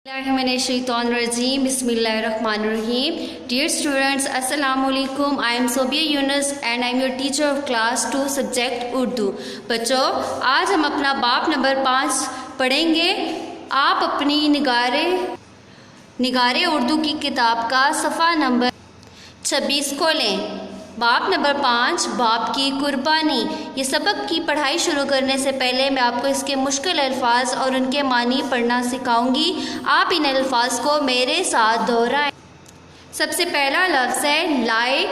Bismillahirrahmanirrahim. Bismillahirrahmanirrahim. Dear students, Assalamu alaikum. I am Sobia Yunus and I am your teacher of class 2 subject Urdu. बच्चों, आज हम अपना बाप number 5 पढ़ेंगे. आप अपनी निगारे उर्दू की किताब का सफ़ा नंबर 26 खोलें. बाप नंबर 5, बाप की कुर्बानी. ये सबक की पढ़ाई शुरू करने से पहले मैं आपको इसके मुश्किल अल्फाज और उनके मानी पढ़ना सिखाऊंगी. आप इन अल्फाज को मेरे साथ दोहराएं. सबसे पहला लफ्ज़ है लायक,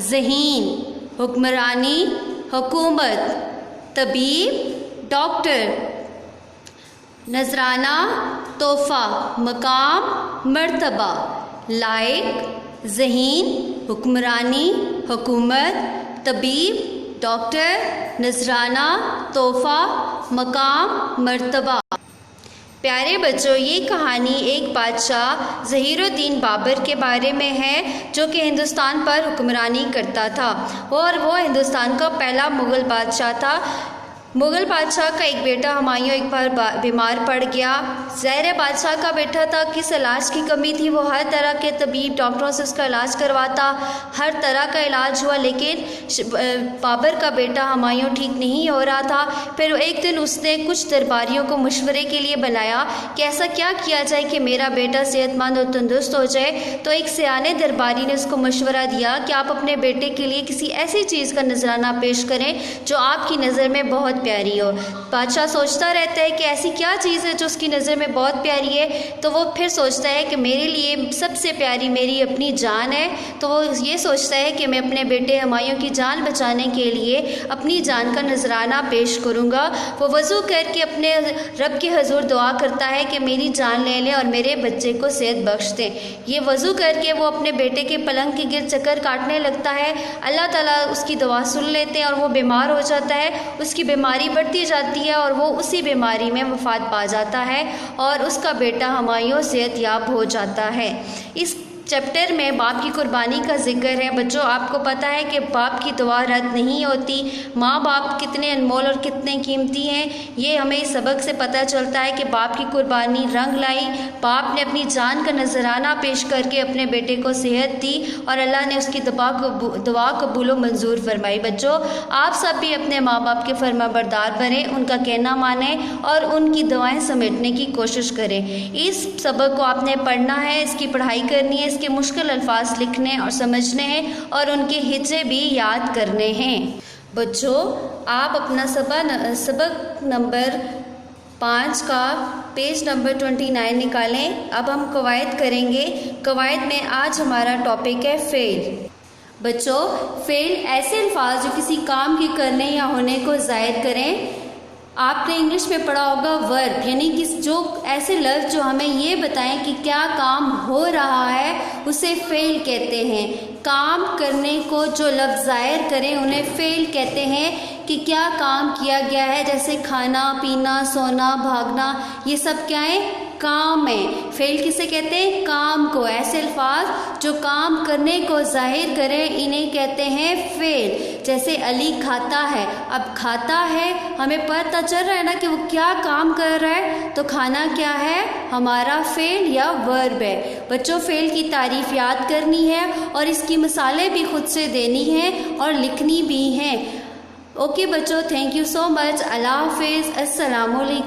ज़हीन, हुक्मरानी, हुकूमत, तबीब, डॉक्टर, नजराना, तोहफ़ा, मकाम, मर्तबा. लायक, ज़हीन, हुक्मरानी, हुकूमत, तबीब, डॉक्टर, नजराना, तोहफ़ा, मकाम, मर्तबा. प्यारे बच्चों, ये कहानी एक बादशाह ज़हीरुद्दीन बाबर के बारे में है जो कि हिंदुस्तान पर हुक्मरानी करता था और वो हिंदुस्तान का पहला मुग़ल बादशाह था. मुग़ल बादशाह का एक बेटा हुमायूं एक बार बीमार पड़ गया. ज़ाहिर बादशाह का बेटा था, किस इलाज की कमी थी. वो हर तरह के तबीब डॉक्टरों से उसका इलाज करवाता, हर तरह का इलाज हुआ, लेकिन बाबर का बेटा हुमायूं ठीक नहीं हो रहा था. फिर एक दिन उसने कुछ दरबारियों को मशवरे के लिए बुलाया कि ऐसा क्या किया जाए कि मेरा बेटा सेहतमंद और तंदुरुस्त हो जाए. तो एक सियाने दरबारी ने उसको मशवरा दिया कि आप अपने बेटे के लिए किसी ऐसी चीज़ का नजराना पेश करें जो आपकी नज़र में बहुत प्यारी हो. बादशाह सोचता रहता है कि ऐसी क्या चीज़ है जो उसकी नज़र में बहुत प्यारी है. तो वो फिर सोचता है कि मेरे लिए सबसे प्यारी मेरी अपनी जान है. तो वो ये सोचता है कि मैं अपने बेटे हुमायूं की जान बचाने के लिए अपनी जान का नजराना पेश करूँगा. वो वज़ू करके अपने रब के हजूर दुआ करता है कि मेरी जान ले लें और मेरे बच्चे को सेहत बख्श दें. ये वज़ू करके वो अपने बेटे के पलंग के गिर्द चक्कर काटने लगता है. अल्लाह ताला उसकी दुआ सुन लेते हैं और वो बीमार हो जाता है. उसकी बीमारी बढ़ती जाती है और वो उसी बीमारी में वफ़ात पा जाता है और उसका बेटा हुमायूं सेहतयाब हो जाता है. इस चैप्टर में बाप की कुर्बानी का जिक्र है. बच्चों, आपको पता है कि बाप की दुआ रद्द नहीं होती. माँ बाप कितने अनमोल और कितने कीमती हैं, ये हमें इस सबक से पता चलता है कि बाप की कुर्बानी रंग लाई. बाप ने अपनी जान का नजराना पेश करके अपने बेटे को सेहत दी और अल्लाह ने उसकी दुआ कबूल व मंजूर फरमाई. बच्चों, आप सब भी अपने माँ बाप के फरमाबरदार बने, उनका कहना माने और उनकी दुआएं समेटने की कोशिश करें. इस सबक को आपने पढ़ना है, इसकी पढ़ाई करनी है, इसके मुश्किल अल्फाज लिखने और समझने हैं और उनके हिज्जे भी याद करने हैं. बच्चों, आप अपना सबक नंबर 5 का पेज नंबर 29 निकालें. अब हम कवायद करेंगे. कवायद में आज हमारा टॉपिक है फेल. बच्चों, फेल ऐसे अल्फाज जो किसी काम के करने या होने को ज़ाहिर करें. आपने इंग्लिश में पढ़ा होगा वर्ब, यानी कि जो ऐसे लफ्ज़ जो हमें ये बताएं कि क्या काम हो रहा है उसे फेल कहते हैं. काम करने को जो लफ्ज़ ज़ाहिर करें उन्हें फेल कहते हैं कि क्या काम किया गया है. जैसे खाना पीना, सोना, भागना, ये सब क्या है? काम है. फेल किसे कहते हैं? काम को. ऐसे अल्फाज जो काम करने को जाहिर करें इन्हें कहते हैं फेल. जैसे अली खाता है. अब खाता है, हमें पता चल रहा है ना कि वो क्या काम कर रहा है, तो खाना क्या है? हमारा फेल या वर्ब है. बच्चों, फेल की तारीफ याद करनी है और इसकी मिसालें भी खुद से देनी हैं और लिखनी भी हैं. ओके बच्चों, थैंक यू सो मच. अल्लाह हाफिज़. अस्सलामु अलैकुम.